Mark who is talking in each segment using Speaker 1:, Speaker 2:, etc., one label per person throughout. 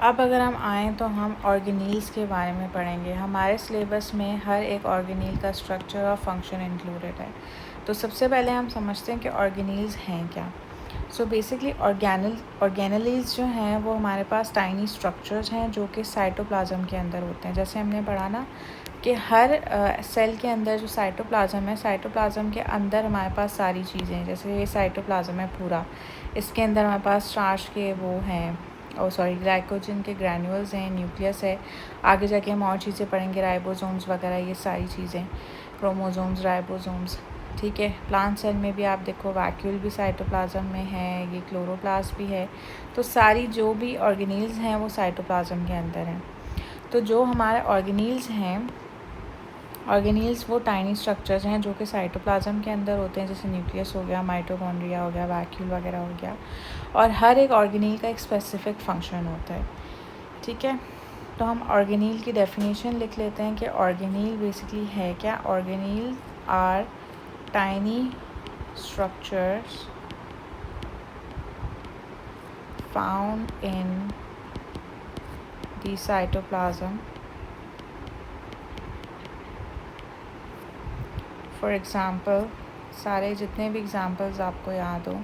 Speaker 1: अब अगर हम आएँ तो हम ऑर्गेनील्स के बारे में पढ़ेंगे। हमारे सिलेबस में हर एक ऑर्गेनील का स्ट्रक्चर और फंक्शन इंक्लूडेड है। तो सबसे पहले हम समझते हैं कि ऑर्गेनील्स हैं क्या। सो बेसिकली ऑर्गेनेलीज जो हैं वो हमारे पास टाइनी स्ट्रक्चर्स हैं जो कि साइटोप्लाज्म के अंदर होते हैं। जैसे हमने पढ़ा ना कि हर सेल के अंदर जो साइटोप्लाज्म है, साइटोप्लाज्म के अंदर हमारे पास सारी चीज़ें हैं। जैसे ये साइटोप्लाज्म है पूरा, इसके अंदर हमारे पास स्टार्च के वो हैं, ग्लाइकोजन के ग्रैन्यूल्स हैं, न्यूक्लियस है। आगे जाके हम और चीज़ें पढ़ेंगे, राइबोसोम्स वगैरह, ये सारी चीज़ें, क्रोमोसोम्स, राइबोसोम्स। ठीक है, प्लांट सेल में भी आप देखो वैक्यूल भी साइटोप्लाज्म में है, ये क्लोरोप्लास्ट भी है। तो सारी जो भी ऑर्गेनील्स हैं वो साइटोप्लाज्म के अंदर हैं। तो जो हमारे ऑर्गेनील्स हैं, ऑर्गेनील्स वो टाइनी स्ट्रक्चर्स हैं जो कि साइटोप्लाज्म के अंदर होते हैं, जैसे न्यूक्लियस हो गया, माइटोकॉन्ड्रिया हो गया, वैक्यूल वगैरह हो गया। और हर एक ऑर्गेनील का एक स्पेसिफिक फंक्शन होता है। ठीक है, तो हम ऑर्गेनील की डेफिनेशन लिख लेते हैं कि ऑर्गेनील बेसिकली है क्या। Organelle are tiny structures found in the cytoplasm. For example, सारे जितने भी एग्ज़ाम्पल्स आपको याद हो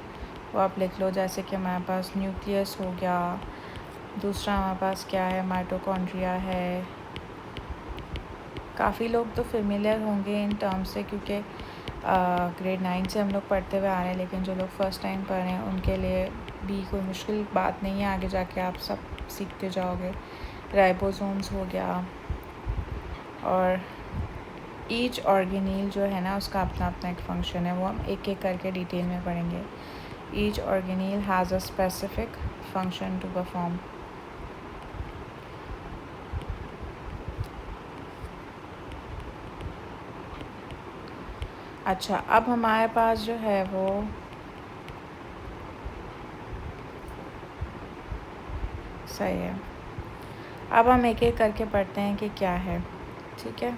Speaker 1: वो आप लिख लो। जैसे कि हमारे पास न्यूक्लियस हो गया, दूसरा हमारे पास क्या है, माइटोकॉन्ड्रिया है। काफ़ी लोग तो फेमिलियर होंगे इन टर्म से क्योंकि ग्रेड 9 से हम लोग पढ़ते हुए आ रहे हैं, लेकिन जो लोग फ़र्स्ट टाइम पढ़ रहे हैं उनके लिए भी कोई मुश्किल बात नहीं है, आगे जाके आप सब सीखते जाओगे। राइबोसोम्स हो गया, और ईच ऑर्गेनील जो है ना उसका अपना अपना एक फ़ंक्शन है, वो हम एक एक करके डिटेल में पढ़ेंगे। Each organelle has a specific function to perform. अच्छा, अब हमारे पास जो है वो सही है। अब हम एक एक करके पढ़ते हैं कि क्या है। ठीक है,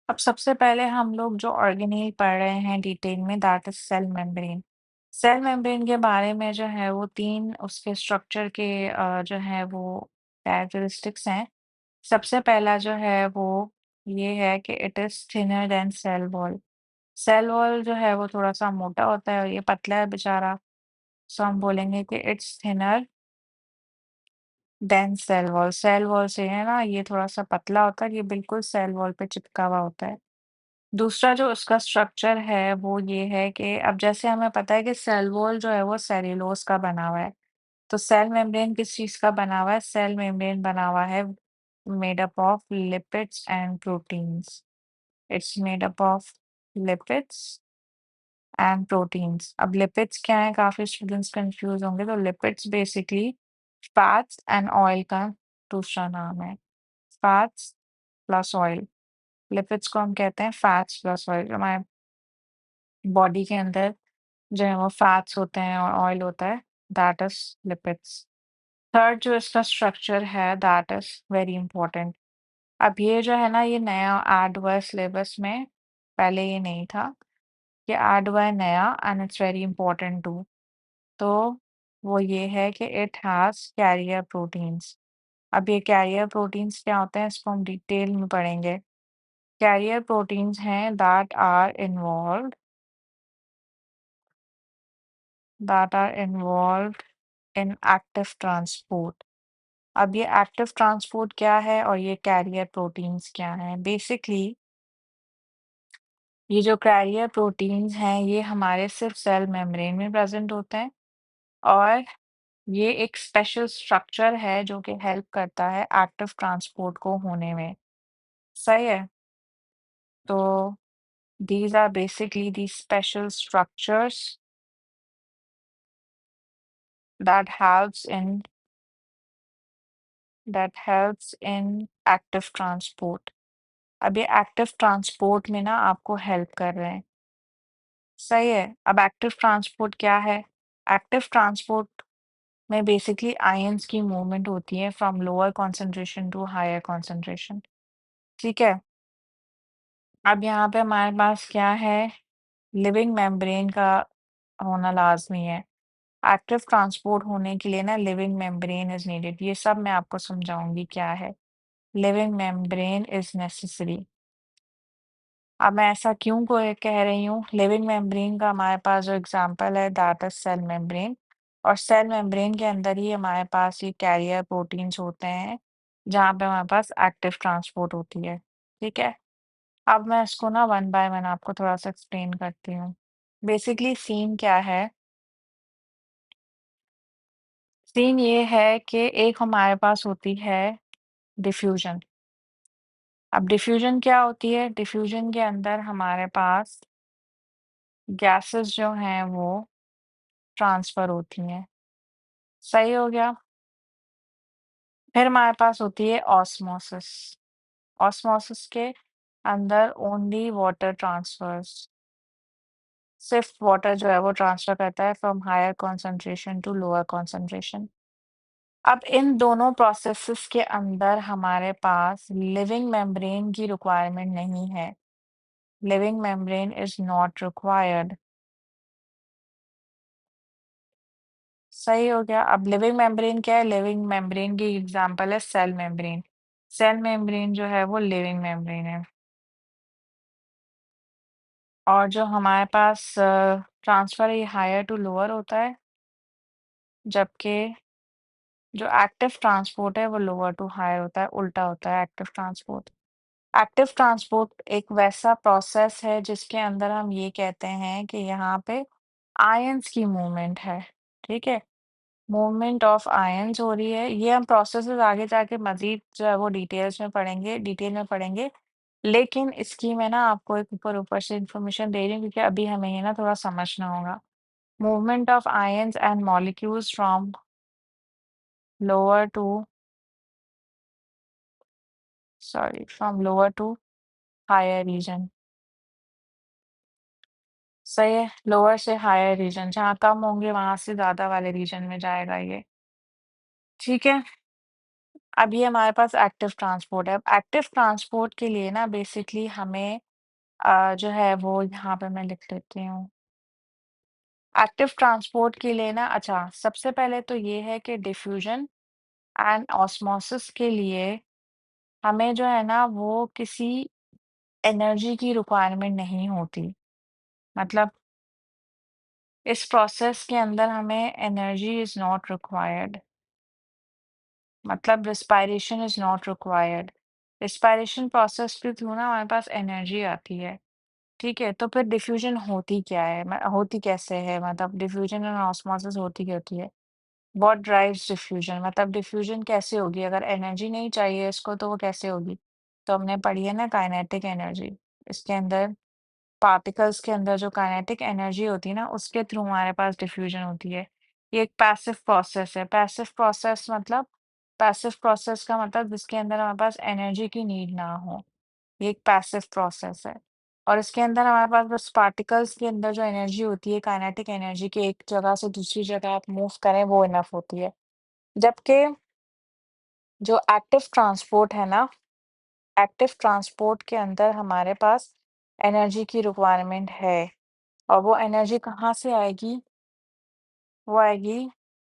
Speaker 1: अब सबसे पहले हम लोग जो ऑर्गेनील पढ़ रहे हैं डिटेल में, that is cell membrane. Cell membrane के बारे में जो है वो तीन उसके स्ट्रक्चर के जो है वो कैरेक्टरिस्टिक्स हैं। सबसे पहला जो है वो ये है कि it is thinner than cell wall. Cell wall जो है वो थोड़ा सा मोटा होता है और ये पतला है बेचारा। सो हम बोलेंगे कि it's thinner than cell wall. Cell wall से है ना ये थोड़ा सा पतला होता है, ये बिल्कुल सेल वॉल पे चिपका हुआ होता है। दूसरा जो उसका स्ट्रक्चर है वो ये है कि अब जैसे हमें पता है कि सेल वॉल जो है वो सेल्यूलोज का बना हुआ है। तो सेल मेम्ब्रेन किस चीज़ का बना हुआ है? सेल मेम्ब्रेन बना हुआ है made up of lipids and proteins. It's made up of lipids and proteins. अब लिपिड्स क्या है? काफ़ी स्टूडेंट्स कंफ्यूज होंगे। तो lipids basically fats and oil का दूसरा नाम है। Fats plus oil. लिपिड्स को हम कहते हैं फैट्स प्लस ऑयल। हमारे बॉडी के अंदर जो है वो फैट्स होते हैं और ऑयल होता है, दैट इज लिपिड्स। थर्ड जो इसका स्ट्रक्चर है दैट इज वेरी इंपॉर्टेंट। अब ये जो है ना ये नया ऐड हुआ है सिलेबस में, पहले ये नहीं था। ये ऐड हुआ है नया and it's very important too. तो वो ये है कि इट हैज़ कैरियर प्रोटीन्स। अब ये कैरियर प्रोटीन्स क्या होते हैं इसको हम डिटेल में पढ़ेंगे। कैरियर प्रोटीन्स हैं that are involved in active transport. अब ये एक्टिव ट्रांसपोर्ट क्या है और ये कैरियर प्रोटीन्स क्या हैं? बेसिकली ये जो कैरियर प्रोटीन्स हैं ये हमारे सिर्फ सेल मेम्ब्रेन में प्रेजेंट होते हैं, और ये एक स्पेशल स्ट्रक्चर है जो कि हेल्प करता है एक्टिव ट्रांसपोर्ट को होने में। सही है? तो these are basically these special structures that helps in active transport। अब ये एक्टिव ट्रांसपोर्ट में ना आपको हेल्प कर रहे हैं। सही है। अब एक्टिव ट्रांसपोर्ट क्या है? एक्टिव ट्रांसपोर्ट में बेसिकली आयंस की मूवमेंट होती है from lower concentration to higher concentration. ठीक है, अब यहाँ पे हमारे पास क्या है, लिविंग मेम्ब्रेन का होना लाजमी है। एक्टिव ट्रांसपोर्ट होने के लिए ना लिविंग मेम्ब्रेन इज़ नीडेड। ये सब मैं आपको समझाऊँगी क्या है। Living membrane is necessary. अब मैं ऐसा क्यों कह रही हूँ? लिविंग मेम्ब्रेन का हमारे पास जो एग्ज़ाम्पल है दैट इज़ सेल मेम्ब्रेन, और सेल मेम्ब्रेन के अंदर ही हमारे पास ये कैरियर प्रोटीन्स होते हैं, जहाँ पे हमारे पास एक्टिव ट्रांसपोर्ट होती है, ठीक है? अब मैं इसको ना वन बाय वन आपको थोड़ा-सा एक्सप्लेन करती हूँ। बेसिकली सीन क्या है? सीन ये है कि एक हमारे पास होती है डिफ्यूज़न। अब डिफ्यूज़न क्या होती है? डिफ्यूज़न के अंदर हमारे पास गैसेज़ जो हैं वो ट्रांसफ़र होती हैं। सही हो गया? फिर हमारे पास होती है ऑस्मोसिस। ऑस्मोसिस के अंदर ओनली वाटर ट्रांसफर्स, सिर्फ़ वाटर जो है वो ट्रांसफ़र करता है from higher concentration to lower concentration. अब इन दोनों प्रोसेसेस के अंदर हमारे पास लिविंग मेम्ब्रेन की रिक्वायरमेंट नहीं है। Living membrane is not required. सही हो गया। अब लिविंग मेम्ब्रेन क्या है? लिविंग मेम्ब्रेन की एग्ज़ाम्पल है सेल मेम्ब्रेन। सेल मेम्ब्रेन जो है वो लिविंग मेम्ब्रेन है। और जो हमारे पास ट्रांसफ़र है ये हायर टू लोअर होता है, जबकि जो एक्टिव ट्रांसपोर्ट है वो लोअर टू हायर होता है, उल्टा होता है एक्टिव ट्रांसपोर्ट। एक्टिव ट्रांसपोर्ट एक वैसा प्रोसेस है जिसके अंदर हम ये कहते हैं कि यहाँ पे आयन्स की मूवमेंट है, ठीक है? मूवमेंट ऑफ आयन्स हो रही है। ये हम प्रोसेसेस आगे जाके मज़ीद जो है वो डिटेल में पढ़ेंगे। लेकिन इसकी मैं ना आपको एक ऊपर-ऊपर से इन्फॉर्मेशन दे रही हूँ क्योंकि अभी हमें ये ना थोड़ा समझना होगा। Movement of ions and molecules from lower to from lower to higher region. सही है, लोअर से हायर रीजन, जहाँ कम होंगे वहाँ से ज़्यादा वाले रीजन में जाएगा ये, ठीक है? अब ये हमारे पास एक्टिव ट्रांसपोर्ट है। अब एक्टिव ट्रांसपोर्ट के लिए ना बेसिकली हमें जो है वो यहाँ पे मैं लिख लेती हूँ। एक्टिव ट्रांसपोर्ट के लिए ना अच्छा, सबसे पहले तो ये है कि डिफ्यूज़न एंड ऑस्मोसिस के लिए हमें जो है ना वो किसी एनर्जी की रिक्वायरमेंट नहीं होती। मतलब इस प्रोसेस के अंदर हमें एनर्जी इज़ नॉट रिक्वायर्ड। मतलब respiration is not required. Respiration process के थ्रू ना हमारे पास एनर्जी आती है, ठीक है? तो फिर डिफ्यूज़न होती क्या है? होती कैसे है? मतलब डिफ्यूज़न एंड ऑस्मोसिस होती क्या होती है? What drives diffusion? मतलब डिफ्यूज़न कैसे होगी? अगर एनर्जी नहीं चाहिए इसको तो वो कैसे होगी? तो हमने पढ़ी है ना काइनेटिक एनर्जी। इसके अंदर पार्टिकल्स के अंदर जो काइनेटिक एनर्जी होती है ना, उसके थ्रू हमारे पास डिफ्यूज़न होती है। ये एक पैसिव प्रोसेस है। पैसिव प्रोसेस का मतलब जिसके अंदर हमारे पास एनर्जी की नीड ना हो। ये एक पैसिव प्रोसेस है। और इसके अंदर हमारे पास बस पार्टिकल्स के अंदर जो एनर्जी होती है, काइनेटिक एनर्जी की एक जगह से दूसरी जगह आप मूव करें, वो इनफ होती है। जबकि जो एक्टिव ट्रांसपोर्ट के अंदर हमारे पास एनर्जी की रिक्वायरमेंट है, और वो एनर्जी कहाँ से आएगी? वो आएगी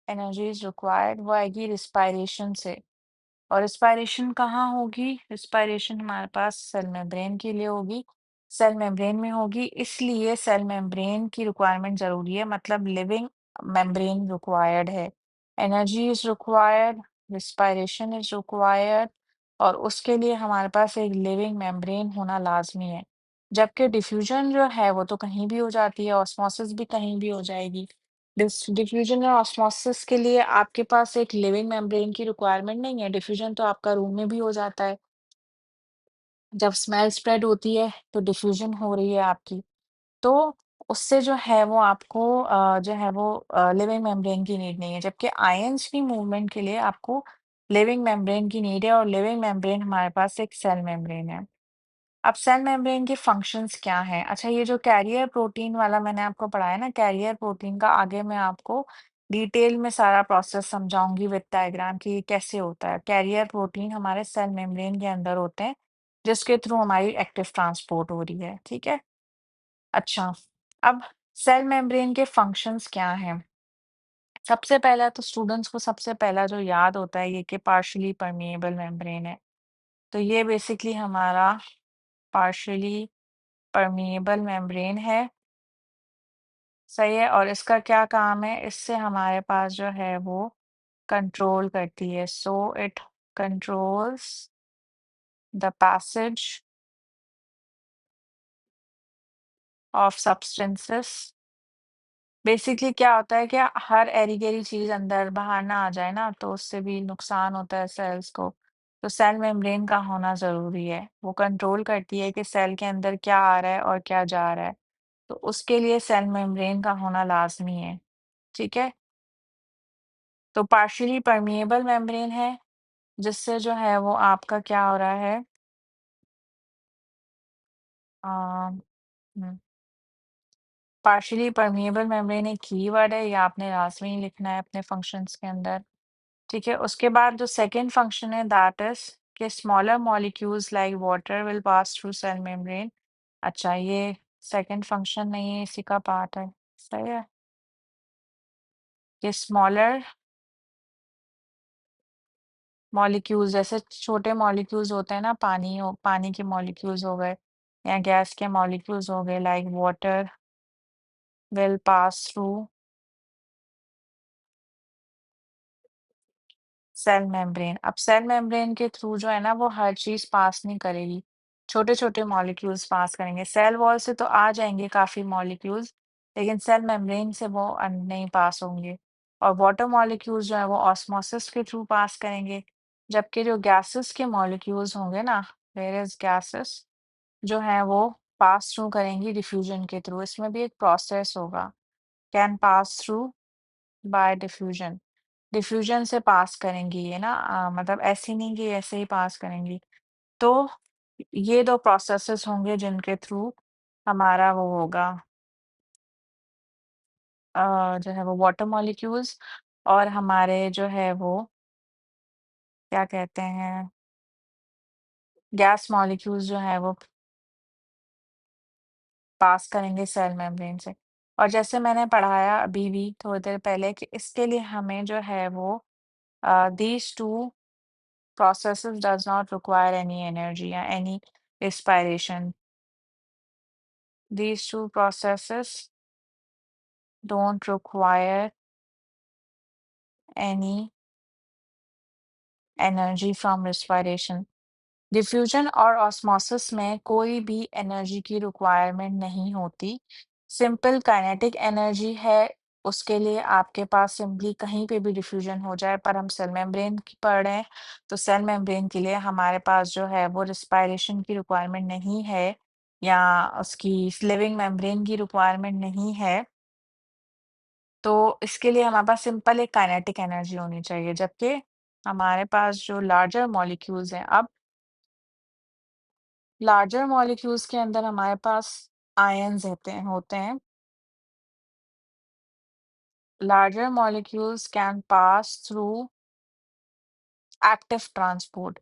Speaker 1: एनर्जी इज़ रिक्वायर्ड, वो आएगी रिस्पायरेशन से। और रिस्पायरेशन कहाँ होगी? रिस्पायरेशन हमारे पास सेल मेम्ब्रेन के लिए होगी, सेल मेम्ब्रेन में होगी, इसलिए सेल मेम्ब्रेन की रिक्वायरमेंट ज़रूरी है, मतलब लिविंग मेम्ब्रेन रिक्वायर्ड है। Energy is required, respiration is required, और उसके लिए हमारे पास एक लिविंग मेम्ब्रेन होना लाज़मी है। जबकि डिफ्यूज़न जो है वो तो कहीं भी हो जाती है, ऑस्मोसिस भी कहीं भी हो जाएगी। डिफ्यूजन और ऑस्मोसिस के लिए आपके पास एक लिविंग मेम्ब्रेन की रिक्वायरमेंट नहीं है, डिफ्यूजन तो आपका रूम में भी हो जाता है। जब स्मेल स्प्रेड होती है तो डिफ्यूजन हो रही है आपकी, तो उससे जो है वो आपको जो है वो लिविंग मेम्ब्रेन की नीड नहीं है, जबकि आयन्स की मूवमेंट के लिए आपको लिविंग मेम्ब्रेन की नीड है, और लिविंग मेम्ब्रेन हमारे पास एक सेल मेम्ब्रेन है। अब सेल मेम्ब्रेन के फंक्शंस क्या हैं? अच्छा, ये जो कैरियर प्रोटीन वाला मैंने आपको पढ़ाया ना, कैरियर प्रोटीन का आगे मैं आपको डिटेल में सारा प्रोसेस समझाऊँगी विद डायग्राम कि ये कैसे होता है। कैरियर प्रोटीन हमारे सेल मेम्ब्रेन के अंदर होते हैं, जिसके थ्रू हमारी एक्टिव ट्रांसपोर्ट हो रही है, ठीक है? अच्छा, अब सेल मेम्ब्रेन के फंक्शंस क्या हैं? सबसे पहला तो स्टूडेंट्स को सबसे पहला जो याद होता है ये कि पार्शियली परमिएबल मेम्ब्रेन है। तो ये बेसिकली हमारा पार्शियली परमिएबल मेम्ब्रेन है, सही है? और इसका क्या काम है? इससे हमारे पास जो है वो कंट्रोल करती है। So it controls the passage of substances. Basically क्या होता है कि हर ऐरी-गैरी चीज़ अंदर बाहर ना आ जाए ना, तो उससे भी नुकसान होता है सेल्स को। तो सेल मेम्ब्रेन का होना ज़रूरी है। वो कंट्रोल करती है कि सेल के अंदर क्या आ रहा है और क्या जा रहा है। तो उसके लिए सेल मेम्ब्रेन का होना लाज़मी है, ठीक है? तो पार्शियली परमिएबल मेम्ब्रेन है, जिससे जो है वो आपका क्या हो रहा है अ, हुँ, पार्शियली परमिएबल मेम्ब्रेन एक कीवर्ड है, ये आपने लाज़मी लिखना है अपने फंक्शंस के अंदर। ठीक है, उसके बाद जो सेकंड फंक्शन है दैट इज़ कि smaller molecules like water will pass through cell membrane. अच्छा, ये सेकंड फंक्शन नहीं है, इसी का पार्ट है, सही है? कि स्मॉलर मॉलिक्यूल्स जैसे छोटे मॉलिक्यूल्स होते हैं ना, पानी के मॉलिक्यूल्स हो गए या गैस के मॉलिक्यूल्स हो गए like water will pass through cell membrane. अब सेल मेम्ब्रेन के थ्रू जो है ना वो हर चीज़ पास नहीं करेगी। छोटे-छोटे मॉलिक्यूल्स पास करेंगे। सेल वॉल से तो आ जाएँगे काफ़ी मॉलिक्यूल्स, लेकिन सेल मेम्ब्रेन से वो नहीं पास होंगे। और वाटर मॉलिक्यूल्स जो है वो ऑस्मोसिस के थ्रू पास करेंगे। जबकि जो गैसेस के मॉलिक्यूल्स होंगे ना, वेयरएज़ गैसेस जो हैं वो पास थ्रू करेंगी डिफ्यूजन के थ्रू। इसमें भी एक प्रोसेस होगा, can pass through bye diffusion. Diffusion से पास करेंगी ये ना मतलब ऐसे नहीं कि ऐसे ही पास करेंगी। तो ये 2 प्रोसेसेस होंगे जिनके थ्रू हमारा वो होगा जो है वो वाटर मॉलिक्यूल्स और हमारे जो है वो क्या कहते हैं गैस मॉलिक्यूल्स जो है वो पास करेंगे सेल मेम्ब्रेन से। और जैसे मैंने पढ़ाया अभी भी थोड़ी देर पहले कि इसके लिए हमें जो है वो these 2 processes does not require any energy या any respiration. These two processes don't require any energy from respiration. Diffusion और ऑस्मोसिस में कोई भी एनर्जी की रिक्वायरमेंट नहीं होती। सिंपल काइनेटिक एनर्जी है, उसके लिए आपके पास सिंपली कहीं पे भी डिफ्यूजन हो जाए, पर हम सेल मेम्ब्रेन की पढ़ रहे हैं, तो सेल मेम्ब्रेन के लिए हमारे पास जो है वो रिस्पायरेशन की रिक्वायरमेंट नहीं है या उसकी लिविंग मेम्ब्रेन की रिक्वायरमेंट नहीं है। तो इसके लिए हमारे पास सिंपल एक काइनेटिक एनर्जी होनी चाहिए, जबकि हमारे पास जो लार्जर मॉलिक्यूल्स हैं अब लार्जर मॉलिक्यूल्स के अंदर हमारे पास आयन्स होते हैं। Larger molecules can pass through active transport.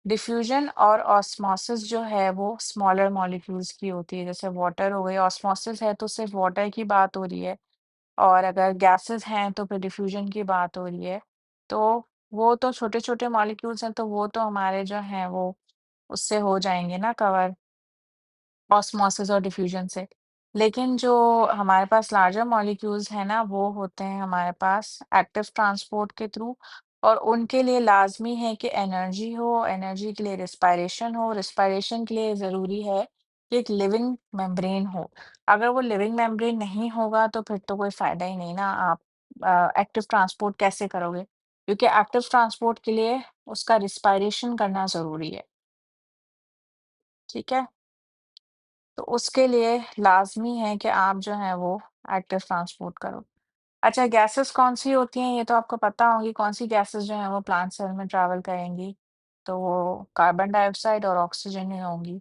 Speaker 1: Diffusion और ऑस्मोसिस जो है वो स्मॉलर मॉलिक्यूल्स की होती है, जैसे वाटर हो गई, ऑस्मोसिस है तो सिर्फ वाटर की बात हो रही है और अगर गैसेस हैं तो फिर डिफ्यूजन की बात हो रही है। तो वो तो छोटे-छोटे मॉलिक्यूल्स हैं तो वो तो हमारे जो हैं वो उससे हो जाएँगे ना कवर। ऑस्मोसिस और डिफ्यूजन से। लेकिन जो हमारे पास लार्जर मॉलिक्यूल्स हैं ना, वो होते हैं हमारे पास एक्टिव ट्रांसपोर्ट के थ्रू और उनके लिए लाज़मी है कि एनर्जी हो, एनर्जी के लिए रिस्पायरेशन हो, रिस्पायरेशन के लिए ज़रूरी है कि एक लिविंग मेम्ब्रेन हो। अगर वो लिविंग मेम्ब्रेन नहीं होगा, तो फिर तो कोई फ़ायदा ही नहीं ना, आप एक्टिव ट्रांसपोर्ट कैसे करोगे? क्योंकि एक्टिव ट्रांसपोर्ट के लिए उसका रिस्पायरेशन करना ज़रूरी है, ठीक है? तो उसके लिए लाज़मी है कि आप जो है वो एक्टिव ट्रांसपोर्ट करो। अच्छा गैसेज़ कौन-सी होती हैं, ये तो आपको पता होंगी कौन-सी गैसेज़ जो हैं वो प्लांट सेल में ट्रैवल करेंगी। तो वो कार्बन डाइऑक्साइड और ऑक्सीजन ही होंगी।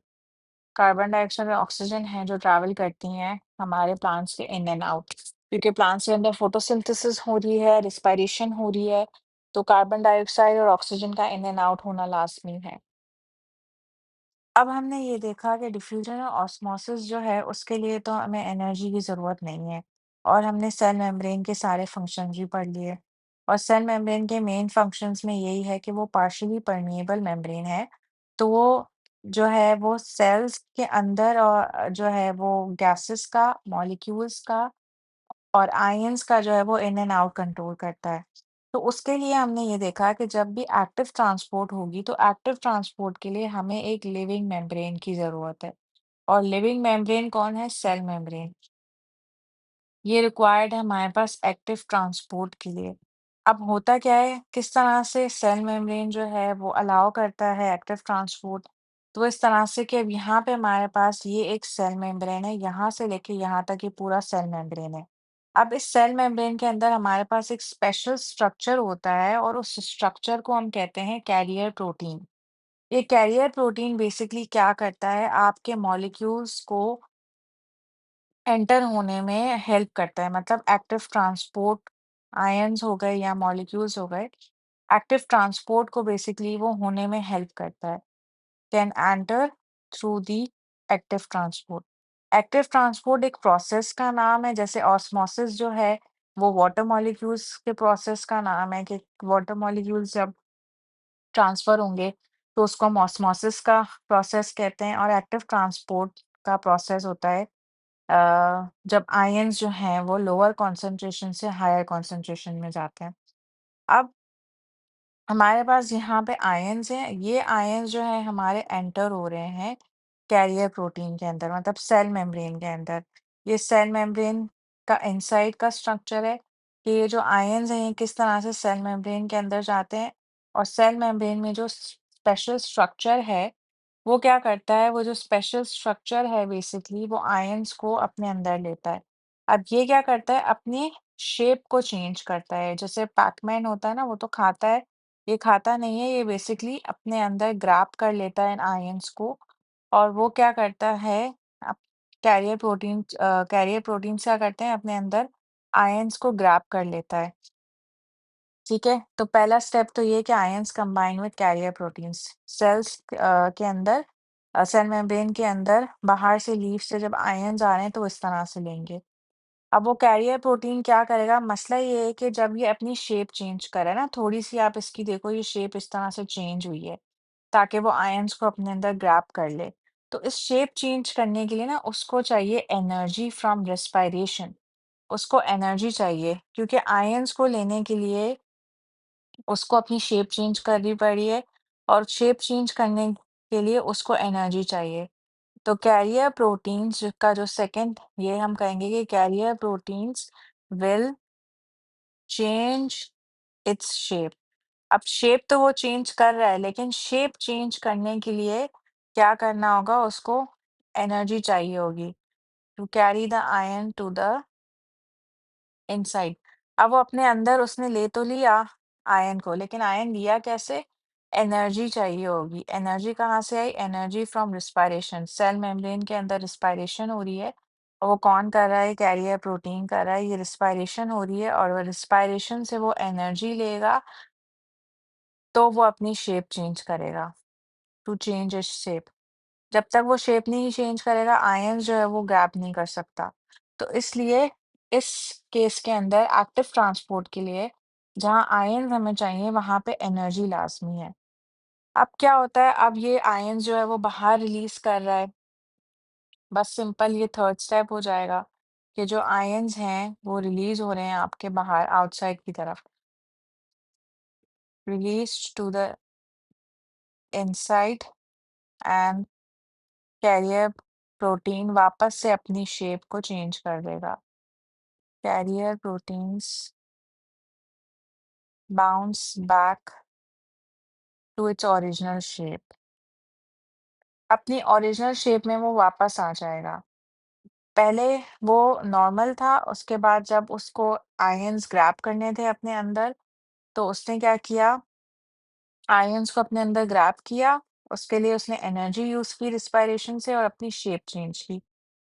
Speaker 1: कार्बन डाइऑक्साइड और ऑक्सीजन हैं जो ट्रैवल करती हैं हमारे प्लांट्स के इन एंड आउट। क्योंकि प्लांट्स के अंदर फोटोसिंथेसिस हो रही है, रिस्पायरेशन हो रही है, तो कार्बन डाइऑक्साइड और ऑक्सीजन का इन एंड आउट होना लाज़मी है। अब हमने ये देखा कि डिफ्यूजन और ऑस्मोसिस जो है उसके लिए तो हमें एनर्जी की ज़रूरत नहीं है। और हमने सेल मेम्ब्रेन के सारे फंक्शंस भी पढ़ लिए। और सेल मेम्ब्रेन के मेन फंक्शंस में यही है कि वो पार्शियली परमिएबल मेम्ब्रेन है। तो वो जो है वो सेल्स के अंदर और जो है वो गैसेस का, मॉलिक्यूल्स का और आयंस का जो है वो इन एंड आउट कंट्रोल करता है। तो उसके लिए हमने ये देखा कि जब भी एक्टिव ट्रांसपोर्ट होगी तो एक्टिव ट्रांसपोर्ट के लिए हमें एक लिविंग मेम्ब्रेन की ज़रूरत है। और लिविंग मेम्ब्रेन कौन है? Cell membrane. ये रिक्वायर्ड है हमारे पास एक्टिव ट्रांसपोर्ट के लिए। अब होता क्या है, किस तरह से सेल मेम्ब्रेन जो है वो अलाउ करता है एक्टिव ट्रांसपोर्ट। तो इस तरह से कि अब यहाँ पे हमारे पास ये एक सेल मेम्ब्रेन है, यहाँ से लेके यहाँ तक ये पूरा सेल मेम्ब्रेन है। अब इस सेल मेम्ब्रेन के अंदर हमारे पास एक स्पेशल स्ट्रक्चर होता है और उस स्ट्रक्चर को हम कहते हैं कैरियर प्रोटीन। ये कैरियर प्रोटीन बेसिकली क्या करता है, आपके मॉलिक्यूल्स को एंटर होने में हेल्प करता है, मतलब एक्टिव ट्रांसपोर्ट, आयंस हो गए या मॉलिक्यूल्स हो गए, एक्टिव ट्रांसपोर्ट को बेसिकली वो होने में हेल्प करता है। Can enter through the active transport. Active transport एक प्रोसेस का नाम है, जैसे ऑस्मोसिस जो है वो वाटर मॉलिक्यूल्स के प्रोसेस का नाम है कि वाटर मॉलिक्यूल्स जब ट्रांसफर होंगे तो उसको हम ऑस्मोसिस का प्रोसेस कहते हैं। और एक्टिव ट्रांसपोर्ट का प्रोसेस होता है जब आयंस जो हैं वो लोअर कॉन्सेंट्रेशन से हायर कॉन्सेंट्रेशन में जाते हैं। अब हमारे पास यहाँ पे आयंस हैं, ये आयंस जो है हमारे एंटर हो रहे हैं कैरियर प्रोटीन के अंदर, मतलब सेल मेम्ब्रेन के अंदर। ये सेल मेम्ब्रेन का इनसाइड का स्ट्रक्चर है कि ये जो आयंस हैं ये किस तरह से सेल मेम्ब्रेन के अंदर जाते हैं। और सेल मेम्ब्रेन में जो स्पेशल स्ट्रक्चर है वो क्या करता है, वो जो स्पेशल स्ट्रक्चर है बेसिकली वो आयंस को अपने अंदर लेता है। अब ये क्या करता है, अपनी शेप को चेंज करता है। जैसे पैकमैन होता है ना, वो तो खाता है, ये खाता नहीं है, ये बेसिकली अपने अंदर ग्रैब कर लेता है इन आयंस को। और वो क्या करता है, अप कैरियर प्रोटीन्स क्या करते हैं, अपने अंदर आयंस को ग्रैब कर लेता है। ठीक है? तो पहला स्टेप तो ये है कि ions combine with carrier proteins. Cells के अंदर सेल मेम्ब्रेन के अंदर बाहर से लीफ से जब आयंस आ रहे हैं तो इस तरह से लेंगे। अब वो कैरियर प्रोटीन क्या करेगा, मसला ये है कि जब ये अपनी शेप चेंज करे ना, थोड़ी-सी आप इसकी देखो, ये शेप इस तरह से चेंज हुई है, ताकि वो आयंस को अपने अंदर ग्रैब कर ले। तो इस शेप चेंज करने के लिए ना उसको चाहिए एनर्जी फ्रॉम रेस्पिरेशन, उसको एनर्जी चाहिए क्योंकि आयंस को लेने के लिए उसको अपनी शेप चेंज करनी पड़ी है और शेप चेंज करने के लिए उसको एनर्जी चाहिए। तो कैरियर प्रोटीन्स का जो सेकंड, ये हम कहेंगे कि carrier proteins will change its shape. अब शेप तो वो चेंज कर रहा है, लेकिन शेप चेंज करने के लिए क्या करना होगा, उसको एनर्जी चाहिए होगी to carry the ion to the inside. अब वो अपने अंदर उसने ले तो लिया आयन को, लेकिन आयन लिया कैसे? एनर्जी चाहिए होगी। एनर्जी कहाँ से आई? Energy from respiration. Cell membrane के अंदर रिस्पायरेशन हो रही है और वो कौन कर रहा है? कैरियर प्रोटीन कर रहा है। ये रिस्पायरेशन हो रही है और वो रिस्पायरेशन से वो एनर्जी लेगा, तो वो अपनी शेप चेंज करेगा, टू चेंज इट्स शेप। जब तक वो शेप नहीं चेंज करेगा, आयन्स जो है वो गैप नहीं कर सकता। तो इसलिए इस केस के अंदर एक्टिव ट्रांसपोर्ट के लिए जहाँ आयन्स हमें चाहिए वहाँ पे एनर्जी लाज़मी है। अब क्या होता है, अब ये आयन्स जो है वो बाहर रिलीज़ कर रहा है। बस सिंपल ये थर्ड स्टेप हो जाएगा कि जो आयन्स हैं वो रिलीज़ हो रहे हैं आपके बाहर आउटसाइड की तरफ। Released to the inside and carrier protein वापस से अपनी शेप को चेंज कर देगा। Carrier proteins bounce back to its original shape. अपनी ओरिजिनल शेप में वो वापस आ जाएगा। पहले वो नॉर्मल था, उसके बाद जब उसको आयन्स ग्रैब करने थे अपने अंदर, तो उसने क्या किया, आयन्स को अपने अंदर ग्रैब किया, उसके लिए उसने एनर्जी यूज़ की रिस्पायरेशन से और अपनी शेप चेंज की।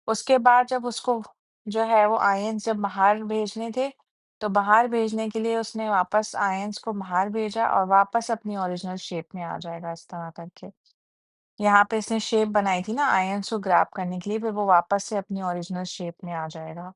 Speaker 1: उसके बाद जब उसको जो है वो आयन्स जब बाहर भेजने थे, तो बाहर भेजने के लिए उसने वापस आयन्स को बाहर भेजा और वापस अपनी ओरिजिनल शेप में आ जाएगा इस तरह करके। यहाँ पे इसने शेप बनाई थी ना आयन्स को ग्रैब करने के लिए, फिर वो वापस से अपनी ओरिजिनल शेप में आ जाएगा।